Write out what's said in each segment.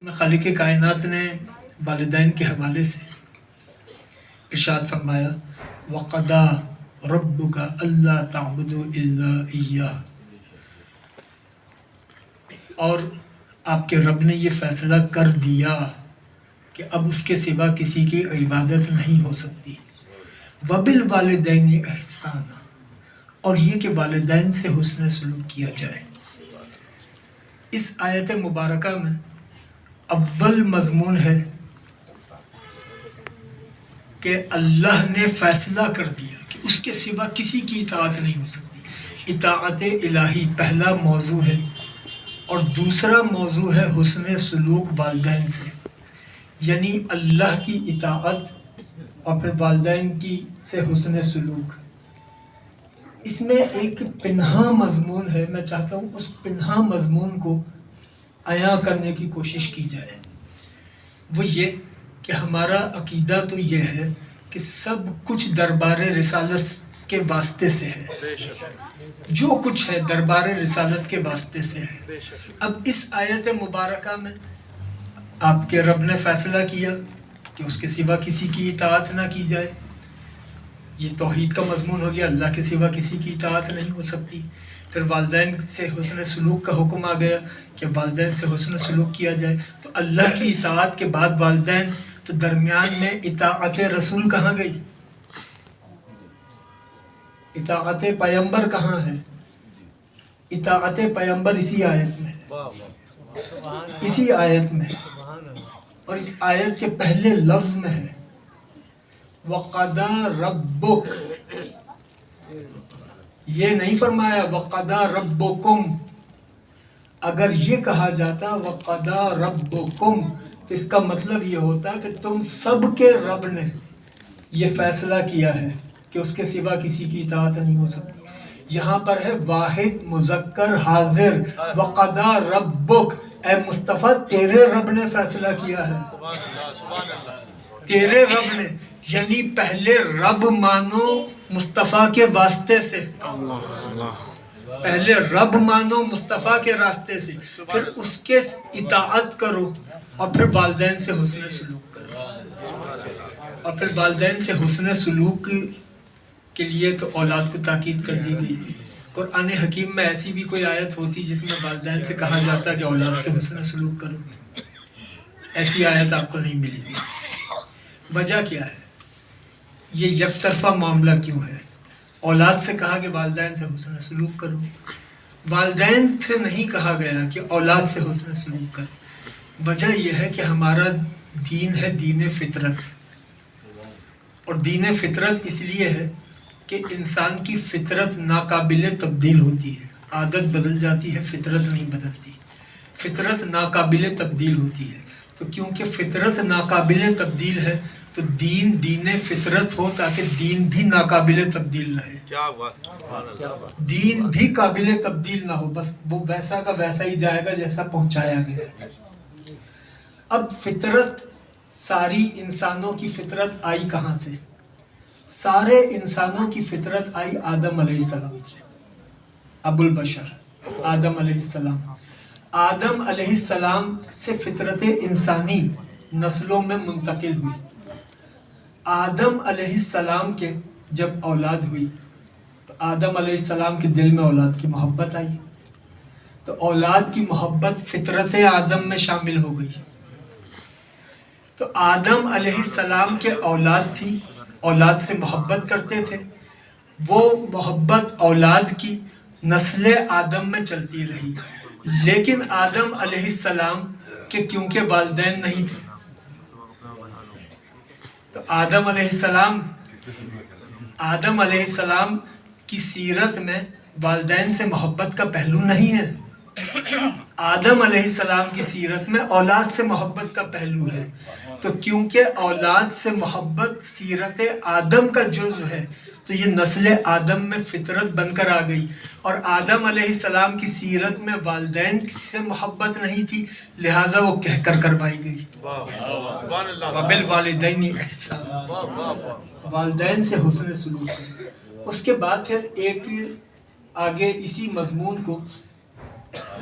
میں خالق کائنات نے والدین کے حوالے سے ارشاد فرمایا وَقَضَىٰ رَبُّكَ أَلَّا تَعْبُدُوا إِلَّا إِيَّاهُ، اور آپ کے رب نے یہ فیصلہ کر دیا کہ اب اس کے سوا کسی کی عبادت نہیں ہو سکتی۔ وَبِالْوَالِدَيْنِ إِحْسَانًا، اور یہ کہ والدین سے حسن سلوک کیا جائے۔ اس آیت مبارکہ میں اول مضمون ہے کہ اللہ نے فیصلہ کر دیا کہ اس کے سوا کسی کی اطاعت نہیں ہو سکتی۔ اطاعت الہی پہلا موضوع ہے، اور دوسرا موضوع ہے حسن سلوک والدین سے، یعنی اللہ کی اطاعت اور پھر والدین کی سے حسن سلوک۔ اس میں ایک پنہا مضمون ہے، میں چاہتا ہوں اس پنہا مضمون کو عیاں کرنے کی کوشش کی جائے۔ وہ یہ کہ ہمارا عقیدہ تو یہ ہے کہ سب کچھ دربار رسالت کے واسطے سے ہے، جو کچھ ہے دربار رسالت کے واسطے سے ہے۔ اب اس آیت مبارکہ میں آپ کے رب نے فیصلہ کیا کہ اس کے سوا کسی کی اطاعت نہ کی جائے، یہ توحید کا مضمون ہو گیا، اللہ کے سوا کسی کی اطاعت نہیں ہو سکتی۔ پھر والدین سے حسن سلوک کا حکم آ گیا کہ والدین سے حسن سلوک کیا جائے، تو اللہ کی اطاعت کے بعد والدین، تو درمیان میں اطاعت رسول کہاں گئی؟ اطاعت پیغمبر کہاں ہے؟ اطاعت پیغمبر اسی آیت میں ہے، اسی آیت میں ہے، اور اس آیت کے پہلے لفظ میں ہے وَقَضَىٰ رَبُّكَ، یہ نہیں فرمایا وَقَضَىٰ رَبُّكُمْ۔ اگر یہ کہا جاتا وَقَضَىٰ رَبُّكُمْ تو اس کا مطلب یہ ہوتا کہ تم سب کے رب نے یہ فیصلہ کیا ہے کہ اس کے سوا کسی کی اطاعت نہیں ہو سکتی۔ یہاں پر ہے واحد مذکر حاضر، وَقَضَىٰ رَبُّكَ، اے مصطفیٰ تیرے رب نے فیصلہ کیا ہے، تیرے رب نے، یعنی پہلے رب مانو مصطفیٰ کے واسطے سے، پہلے رب مانو مصطفیٰ کے راستے سے، پھر اس کے اطاعت کرو، اور پھر والدین سے حسن سلوک کرو۔ اور پھر والدین سے حسن سلوک کے لیے تو اولاد کو تاکید کر دی گئی۔ قرآن حکیم میں ایسی بھی کوئی آیت ہوتی جس میں والدین سے کہا جاتا کہ اولاد سے حسن سلوک کرو؟ ایسی آیت آپ کو نہیں ملے گی۔ وجہ کیا ہے؟ یہ یک طرفہ معاملہ کیوں ہے؟ اولاد سے کہا کہ والدین سے حسن سلوک کرو، والدین سے نہیں کہا گیا کہ اولاد سے حسن سلوک کرو۔ وجہ یہ ہے کہ ہمارا دین ہے دین فطرت، اور دین فطرت اس لیے ہے کہ انسان کی فطرت ناقابل تبدیل ہوتی ہے، عادت بدل جاتی ہے، فطرت نہیں بدلتی، فطرت ناقابل تبدیل ہوتی ہے۔ تو کیونکہ فطرت ناقابل تبدیل ہے تو دین فطرت ہو تاکہ دین بھی ناقابل تبدیل رہے، دین بھی قابل تبدیل نہ ہو، بس وہ ویسا کا ویسا ہی جائے گا جیسا پہنچایا گیا ہے۔ اب فطرت، ساری انسانوں کی فطرت آئی کہاں سے؟ سارے انسانوں کی فطرت آئی آدم علیہ السلام سے، ابو البشر آدم علیہ السلام۔ آدم علیہ السلام سے فطرت انسانی نسلوں میں منتقل ہوئی۔ آدم علیہ السلام کے جب اولاد ہوئی تو آدم علیہ السلام کے دل میں اولاد کی محبت آئی، تو اولاد کی محبت فطرت آدم میں شامل ہو گئی۔ تو آدم علیہ السلام کے اولاد تھی، اولاد سے محبت کرتے تھے، وہ محبت اولاد کی نسل آدم میں چلتی رہی، لیکن آدم علیہ السلام کے کیونکہ والدین نہیں تھے، تو آدم علیہ السلام کی سیرت میں والدین سے محبت کا پہلو نہیں ہے، آدم علیہ السلام کی سیرت میں اولاد سے محبت کا پہلو ہے۔ تو کیونکہ اولاد سے محبت سیرت آدم کا جزو ہے تو یہ نسل آدم میں فطرت بن کر آ گئی، اور آدم علیہ السلام کی سیرت میں والدین سے محبت نہیں تھی، لہٰذا وہ کہہ کر کروائی گئی وَبِالْوَالِدَيْنِ إِحْسَانًا، والدین سے حسن سلوک۔ اس کے بعد پھر ایک آگے اسی مضمون کو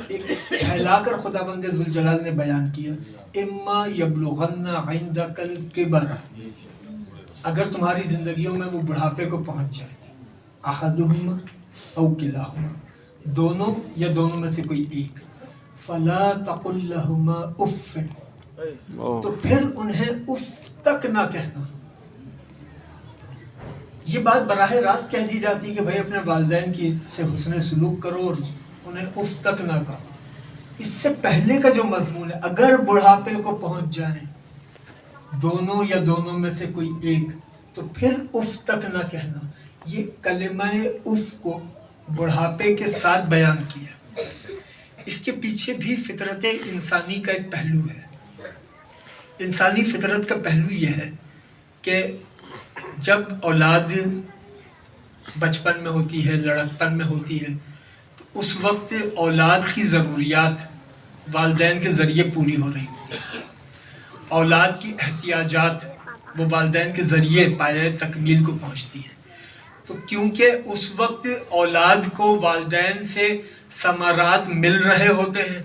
ایک پھیلا کر خداوند ذوالجلال نے بیان کیا، اما یبلغن عندک الکبر، اگر تمہاری زندگیوں میں وہ بڑھاپے کو پہنچ جائے، احدہما او کلاہما، دونوں یا دونوں میں سے کوئی ایک، فلا تقل لہما اف، تو پھر انہیں اف تک نہ کہنا۔ یہ بات براہ راست کہہ دی جاتی کہ بھائی اپنے والدین کی سے حسن سلوک کرو اور انہیں اف تک نہ کہو۔ اس سے پہلے کا جو مضمون ہے، اگر بڑھاپے کو پہنچ جائیں دونوں یا دونوں میں سے کوئی ایک، تو پھر اف تک نہ کہنا، یہ کلمہ اف کو بڑھاپے کے ساتھ بیان کیا۔ اس کے پیچھے بھی فطرت انسانی کا ایک پہلو ہے۔ انسانی فطرت کا پہلو یہ ہے کہ جب اولاد بچپن میں ہوتی ہے، لڑکپن میں ہوتی ہے، تو اس وقت اولاد کی ضروریات والدین کے ذریعے پوری ہو رہی ہوتی ہیں، اولاد کی احتیاجات وہ والدین کے ذریعے پایۂ تکمیل کو پہنچتی ہیں۔ تو کیونکہ اس وقت اولاد کو والدین سے ثمرات مل رہے ہوتے ہیں،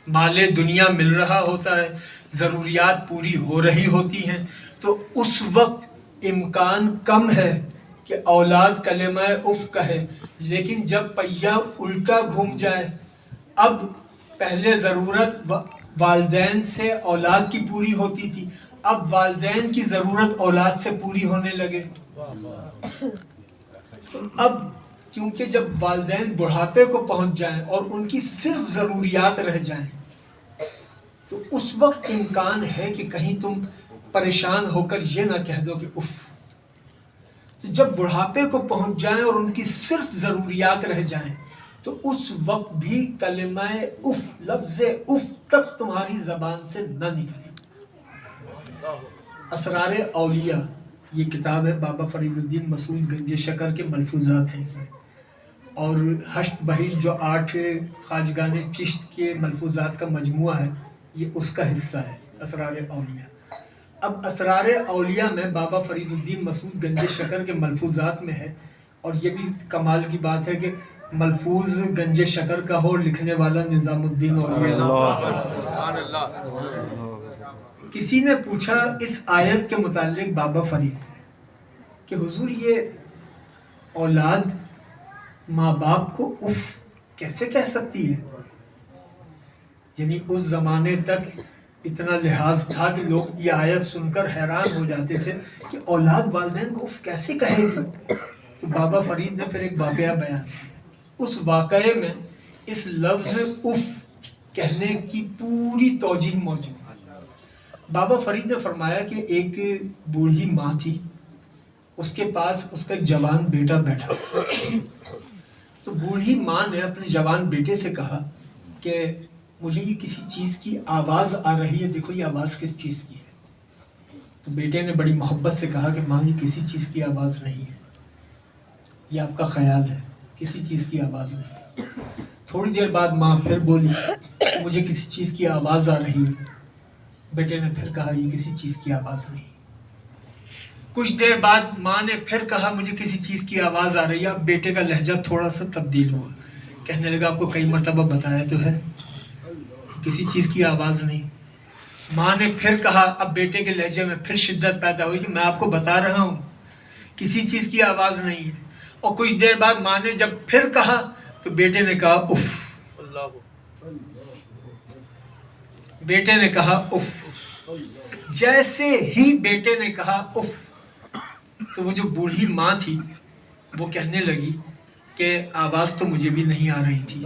مال دنیا مل رہا ہوتا ہے، ضروریات پوری ہو رہی ہوتی ہیں، تو اس وقت امکان کم ہے کہ اولاد کلمہ اف کہے۔ لیکن جب پہیہ الٹا گھوم جائے، اب پہلے ضرورت والدین سے اولاد کی پوری ہوتی تھی، اب والدین کی ضرورت اولاد سے پوری ہونے لگے، تو اب کیونکہ جب والدین بڑھاپے کو پہنچ جائیں اور ان کی صرف ضروریات رہ جائیں، تو اس وقت امکان ہے کہ کہیں تم پریشان ہو کر یہ نہ کہہ دو کہ اف۔ تو جب بڑھاپے کو پہنچ جائیں اور ان کی صرف ضروریات رہ جائیں، تو اس وقت بھی کلمہ اف، لفظ اف تک تمہاری زبان سے نہ نکلے۔ اسرار اولیاء یہ کتاب ہے، بابا فرید الدین مسعود گنج شکر کے ملفوظات ہیں اس میں، اور ہشت بہشت جو 8 خواجگان چشت کے ملفوظات کا مجموعہ ہے، یہ اس کا حصہ ہے، اسرار اولیاء۔ اب اسرار اولیاء میں بابا فرید الدین مسعود گنج شکر کے ملفوظات میں ہے، اور یہ بھی کمال کی بات ہے کہ ملفوظ گنج شکر کا ہو، لکھنے والا نظام الدین اولیاء۔ کسی نے پوچھا اس آیت کے متعلق بابا فرید سے کہ حضور یہ اولاد ماں باپ کو اف کیسے کہہ سکتی ہے؟ یعنی اس زمانے تک اتنا لحاظ تھا کہ لوگ یہ آیت سن کر حیران ہو جاتے تھے کہ اولاد والدین کو اف کیسے کہے گی؟ تو بابا فرید نے پھر ایک واقعہ بیان کیا۔ اس واقعے میں اس لفظ اف کہنے کی پوری توجیہ موجود ہے۔ بابا فرید نے فرمایا کہ ایک بوڑھی ماں تھی، اس کے پاس اس کا ایک جوان بیٹا بیٹھا تھا۔ تو بوڑھی ماں نے اپنے جوان بیٹے سے کہا کہ مجھے یہ کسی چیز کی آواز آ رہی ہے، دیکھو یہ آواز کس چیز کی ہے۔ تو بیٹے نے بڑی محبت سے کہا کہ ماں یہ کسی چیز کی آواز نہیں ہے، یہ آپ کا خیال ہے، کسی چیز کی آواز نہیں۔ تھوڑی دیر بعد ماں پھر بولی مجھے کسی چیز کی آواز آ رہی ہے۔ بیٹے نے پھر کہا یہ کسی چیز کی آواز نہیں۔ کچھ دیر بعد ماں نے پھر کہا مجھے کسی چیز کی آواز آ رہی ہے۔ اب بیٹے کا لہجہ تھوڑا سا تبدیل ہوا، کہنے لگا آپ کو کئی مرتبہ بتایا تو ہے کسی چیز کی آواز نہیں۔ ماں نے پھر کہا، اب بیٹے کے لہجے میں پھر شدت پیدا ہوئی کہ میں آپ کو بتا رہا ہوں کسی چیز کی آواز نہیں ہے۔ اور کچھ دیر بعد ماں نے جب پھر کہا تو بیٹے نے کہا اف۔ بیٹے نے کہا اف۔ جیسے ہی بیٹے نے کہا اف تو وہ جو بوڑھی ماں تھی وہ کہنے لگی کہ آواز تو مجھے بھی نہیں آ رہی تھی،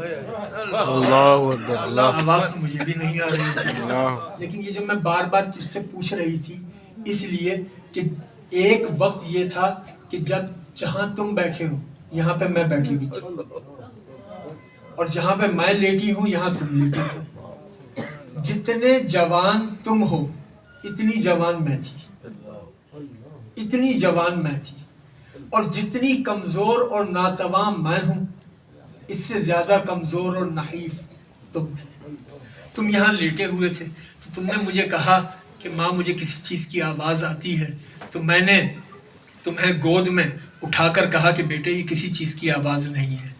آواز تو مجھے بھی نہیں آ رہی تھی، لیکن یہ جو میں بار بار تجھ سے پوچھ رہی تھی اس لیے کہ ایک وقت یہ تھا کہ جب جہاں تم بیٹھے ہو یہاں پہ میں بیٹھی بھی تھی، اور جہاں پہ میں لیٹی ہوں یہاں تم لیٹی تھے۔ جتنے جوان تم ہو اتنی جوان میں تھی، اتنی جوان میں تھی، اور جتنی کمزور اور ناتواں میں ہوں اس سے زیادہ کمزور اور نحیف تم تھے۔ تم یہاں لیٹے ہوئے تھے تو تم نے مجھے کہا کہ ماں مجھے کسی چیز کی آواز آتی ہے، تو میں نے تمہیں گود میں اٹھا کر کہا کہ بیٹے یہ کسی چیز کی آواز نہیں ہے،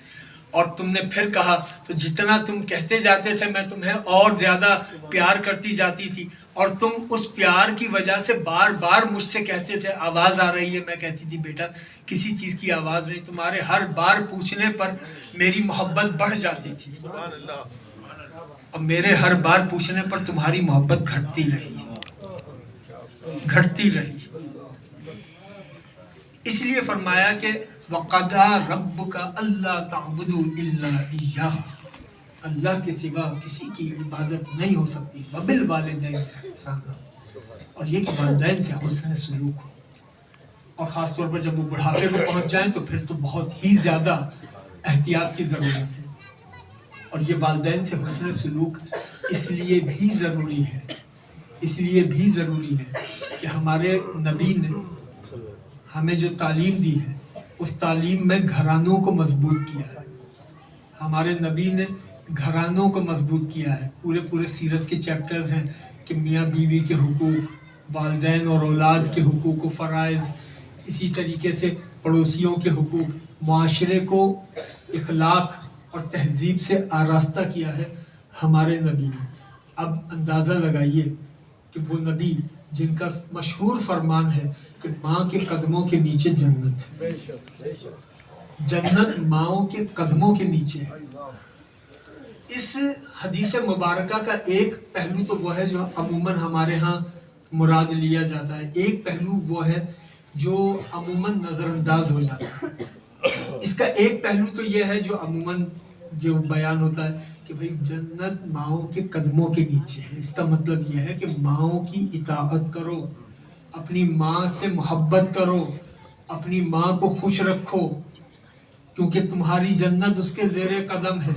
اور تم نے پھر کہا تو جتنا تم کہتے جاتے تھے میں تمہیں اور زیادہ پیار کرتی جاتی تھی، اور تم اس پیار کی وجہ سے بار بار مجھ سے کہتے تھے آواز آ رہی ہے، میں کہتی تھی بیٹا کسی چیز کی آواز نہیں، تمہارے ہر بار پوچھنے پر میری محبت بڑھ جاتی تھی، اور میرے ہر بار پوچھنے پر تمہاری محبت گھٹتی رہی۔ اس لیے فرمایا کہ وَقَضَىٰ رَبُّكَ أَلَّا تَعْبُدُوا إِلَّا إِيَّاهُ، اللہ کے سوا کسی کی عبادت نہیں ہو سکتی، وَبِالْوَالِدَيْنِ إِحْسَانًا، اور یہ کہ والدین سے حسن سلوک ہو، اور خاص طور پر جب وہ بڑھاپے میں پہنچ جائیں تو پھر تو بہت ہی زیادہ احتیاط کی ضرورت ہے، اور یہ والدین سے حسن سلوک اس لیے بھی ضروری ہے کہ ہمارے نبی نے ہمیں جو تعلیم دی ہے اس تعلیم میں گھرانوں کو مضبوط کیا ہے، ہمارے نبی نے گھرانوں کو مضبوط کیا ہے، پورے سیرت کے چیپٹرز ہیں کہ میاں بیوی کے حقوق، والدین اور اولاد کے حقوق و فرائض، اسی طریقے سے پڑوسیوں کے حقوق، معاشرے کو اخلاق اور تہذیب سے آراستہ کیا ہے ہمارے نبی نے۔ اب اندازہ لگائیے کہ وہ نبی جن کا مشہور فرمان ہے کہ ماں کے قدموں کے نیچے جنت ہے، جنت ماؤں کے قدموں کے نیچے ہے۔ اس حدیث مبارکہ کا ایک پہلو تو وہ ہے جو عموماً ہمارے ہاں مراد لیا جاتا ہے، ایک پہلو وہ ہے جو عموماً نظر انداز ہو جاتا ہے۔ اس کا ایک پہلو تو یہ ہے جو عموماً جو بیان ہوتا ہے کہ بھئی جنت ماؤں کے قدموں کے نیچے ہے، اس کا مطلب یہ ہے کہ ماؤں کی اطاعت کرو، اپنی ماں سے محبت کرو، اپنی ماں کو خوش رکھو، کیونکہ تمہاری جنت اس کے زیر قدم ہے۔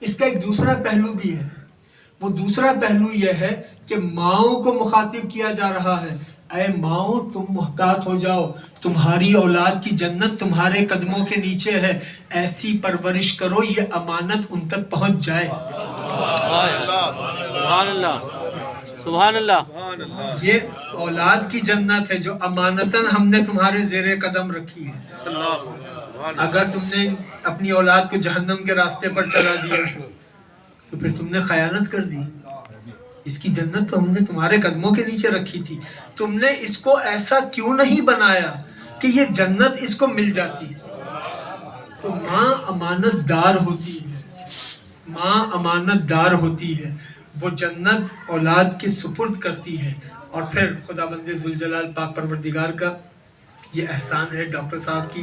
اس کا ایک دوسرا پہلو بھی ہے، وہ دوسرا پہلو یہ ہے کہ ماؤں کو مخاطب کیا جا رہا ہے، اے ماؤں تم محتاط ہو جاؤ، تمہاری اولاد کی جنت تمہارے قدموں کے نیچے ہے، ایسی پرورش کرو یہ امانت ان تک پہنچ جائے۔ سبحان اللہ، سبحان اللہ، یہ اولاد کی جنت ہے جو امانتاً ہم نے تمہارے زیر قدم رکھی ہے۔ اگر تم نے اپنی اولاد کو جہنم کے راستے پر چلا دیا تو پھر تم نے خیانت کر دی۔ اس کی جنت تو ہم نے تمہارے قدموں کے نیچے رکھی تھی، تم نے اس کو ایسا کیوں نہیں بنایا کہ یہ جنت اس کو مل جاتی۔ تو ماں امانت دار ہوتی ہے، ماں امانت دار ہوتی ہے، وہ جنت اولاد کے سپرد کرتی ہے، اور پھر خدا بند ذوالجلال پاک پروردگار کا یہ احسان ہے ڈاکٹر صاحب کی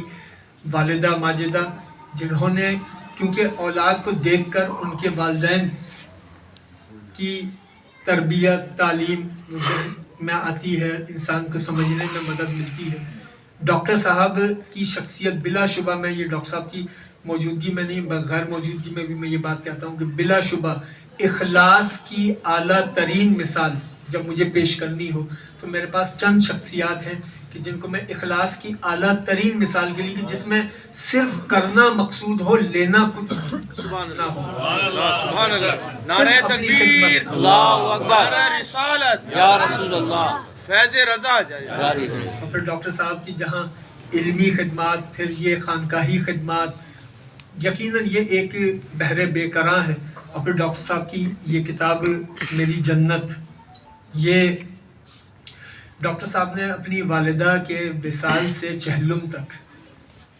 والدہ ماجدہ، جنہوں نے کیونکہ اولاد کو دیکھ کر ان کے والدین کی تربیت تعلیم میں آتی ہے، انسان کو سمجھنے میں مدد ملتی ہے۔ ڈاکٹر صاحب کی شخصیت بلا شبہ، میں یہ ڈاکٹر صاحب کی موجودگی میں نہیں غیر موجودگی میں بھی میں یہ بات کہتا ہوں کہ بلا شبہ اخلاص کی اعلیٰ ترین مثال جب مجھے پیش کرنی ہو تو میرے پاس چند شخصیات ہیں کہ جن کو میں اخلاص کی اعلیٰ ترین مثال کے لیے، کہ جس میں صرف کرنا مقصود ہو، لینا کچھ نہ ہو، سبحان اللہ، صرف اپنی خدمت۔ اللہ اکبر، نعرہ رسالت، یا رسول اللہ، فیض رضا جائے۔ جاری ہے۔ اور پھر ڈاکٹر صاحب کی جہاں علمی خدمات، پھر یہ خانقاہی خدمات، یقیناً یہ ایک بحر بے کراں ہے۔ اور پھر ڈاکٹر صاحب کی یہ کتاب میری جنت، یہ ڈاکٹر صاحب نے اپنی والدہ کے وصال سے چہلم تک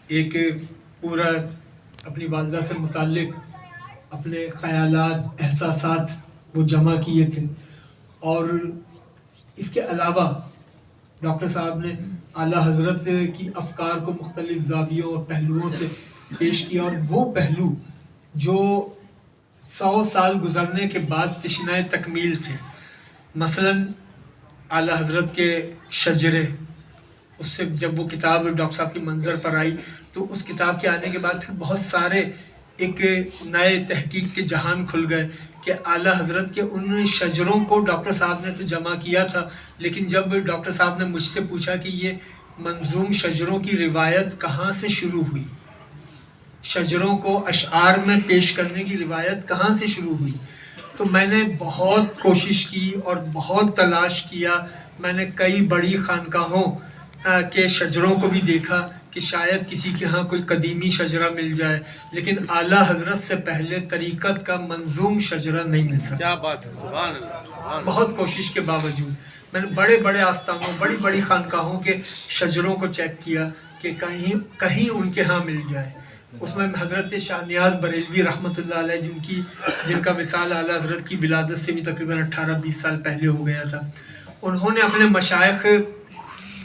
ایک پورا اپنی والدہ سے متعلق اپنے خیالات احساسات وہ جمع کیے تھے، اور اس کے علاوہ ڈاکٹر صاحب نے اعلیٰ حضرت کی افکار کو مختلف زاویوں اور پہلوؤں سے پیش کیا، اور وہ پہلو جو 100 سال گزرنے کے بعد تشنۂ تکمیل تھے، مثلاً اعلیٰ حضرت کے شجرے، اس سے جب وہ کتاب ڈاکٹر صاحب کی منظر پر آئی تو اس کتاب کے آنے کے بعد پھر بہت سارے ایک نئے تحقیق کے جہان کھل گئے کہ اعلیٰ حضرت کے ان شجروں کو ڈاکٹر صاحب نے تو جمع کیا تھا، لیکن جب ڈاکٹر صاحب نے مجھ سے پوچھا کہ یہ منظوم شجروں کی روایت کہاں سے شروع ہوئی، شجروں کو اشعار میں پیش کرنے کی روایت کہاں سے شروع ہوئی، تو میں نے بہت کوشش کی اور بہت تلاش کیا، میں نے کئی بڑی خانقاہوں کے شجروں کو بھی دیکھا کہ شاید کسی کے ہاں کوئی قدیمی شجرہ مل جائے، لیکن اعلیٰ حضرت سے پہلے طریقت کا منظوم شجرہ نہیں مل سکتا۔ کیا بات ہے، سبحان اللہ۔ بہت کوشش کے باوجود میں نے بڑے بڑے آستانوں، بڑی بڑی خانقاہوں کے شجروں کو چیک کیا کہ کہیں ان کے ہاں مل جائے۔ اس میں حضرت شاہ نیاز بریلوی رحمۃ اللہ علیہ جن کا وصال اعلیٰ حضرت کی ولادت سے بھی تقریباً 18-20 سال پہلے ہو گیا تھا، انہوں نے اپنے مشائخ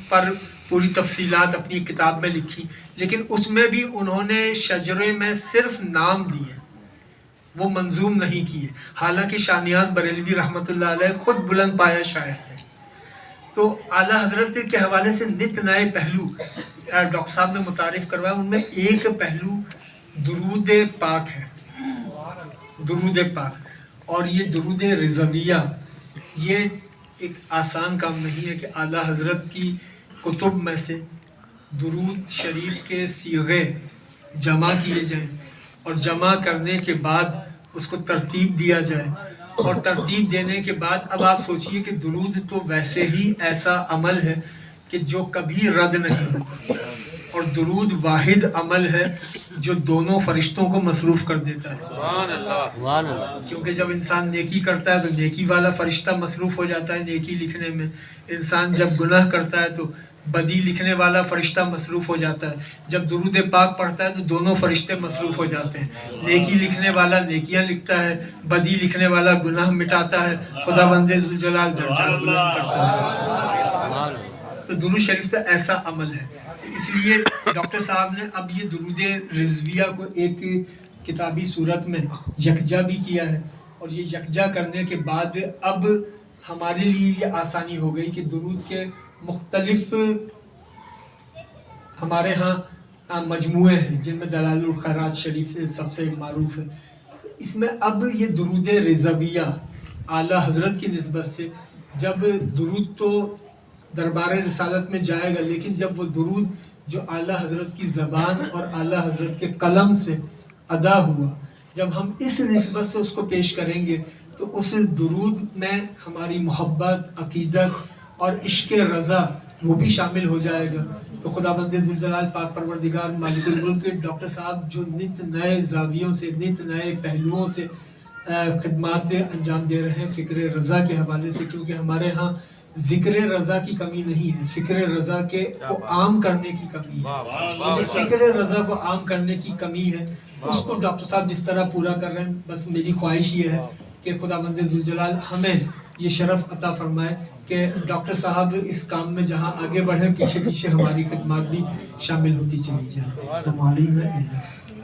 پر پوری تفصیلات اپنی کتاب میں لکھی، لیکن اس میں بھی انہوں نے شجرے میں صرف نام دیے، وہ منظوم نہیں کیے، حالانکہ شاہ نیاز بریلوی رحمۃ اللہ علیہ خود بلند پایہ شاعر تھے۔ تو اعلیٰ حضرت کے حوالے سے نت نئے پہلو ڈاکٹر صاحب نے متعارف کروایا، ان میں ایک پہلو درود پاک ہے، درود پاک۔ اور یہ درود رضویہ یہ ایک آسان کام نہیں ہے کہ اعلیٰ حضرت کی کتب میں سے درود شریف کے صیغے جمع کیے جائیں اور جمع کرنے کے بعد اس کو ترتیب دیا جائے، اور ترتیب دینے کے بعد اب آپ سوچئے کہ درود تو ویسے ہی ایسا عمل ہے کہ جو کبھی رد نہیں ہوتا، اور درود واحد عمل ہے جو دونوں فرشتوں کو مصروف کر دیتا ہے۔ سبحان اللہ۔ سبحان اللہ۔ کیونکہ جب انسان نیکی کرتا ہے تو نیکی والا فرشتہ مصروف ہو جاتا ہے نیکی لکھنے میں، انسان جب گناہ کرتا ہے تو بدی لکھنے والا فرشتہ مصروف ہو جاتا ہے، جب درود پاک پڑھتا ہے تو دونوں فرشتے مصروف ہو جاتے ہیں، نیکی لکھنے والا نیکیاں لکھتا ہے، بدی لکھنے والا گناہ مٹاتا ہے، خدا بند ذوالجلال درجات بلند کرتا ہے۔ تو درود شریف تو ایسا عمل ہے، تو اس لیے ڈاکٹر صاحب نے اب یہ درود رضویہ کو ایک کتابی صورت میں یکجا بھی کیا ہے، اور یہ یکجا کرنے کے بعد اب ہمارے لیے یہ آسانی ہو گئی کہ درود کے مختلف ہمارے ہاں مجموعے ہیں جن میں دلائل الخیرات شریف سب سے معروف ہے، تو اس میں اب یہ درود رضویہ اعلیٰ حضرت کی نسبت سے، جب درود تو دربار رسالت میں جائے گا، لیکن جب وہ درود جو اعلیٰ حضرت کی زبان اور اعلیٰ حضرت کے قلم سے ادا ہوا، جب ہم اس نسبت سے اس کو پیش کریں گے تو اس درود میں ہماری محبت، عقیدت اور عشق رضا وہ بھی شامل ہو جائے گا۔ تو خدا بند ذوالجلال پاک پروردگار مالک الملک ڈاکٹر صاحب جو نت نئے زاویوں سے، نت نئے پہلوؤں سے خدمات انجام دے رہے ہیں فکر رضا کے حوالے سے، کیونکہ ہمارے ہاں ذکر رضا کی کمی نہیں ہے، فکر رضا کو عام کرنے کی کمی ہے۔ جو فکر رضا کو عام کرنے کی کمی ہے اس کو ڈاکٹر صاحب جس طرح پورا کر رہے ہیں، بس میری خواہش یہ ہے کہ خدا بند ذوالجلال ہمیں یہ شرف عطا فرمائے کہ ڈاکٹر صاحب اس کام میں جہاں آگے بڑھیں، پیچھے پیچھے ہماری خدمات بھی شامل ہوتی چلی جائیں۔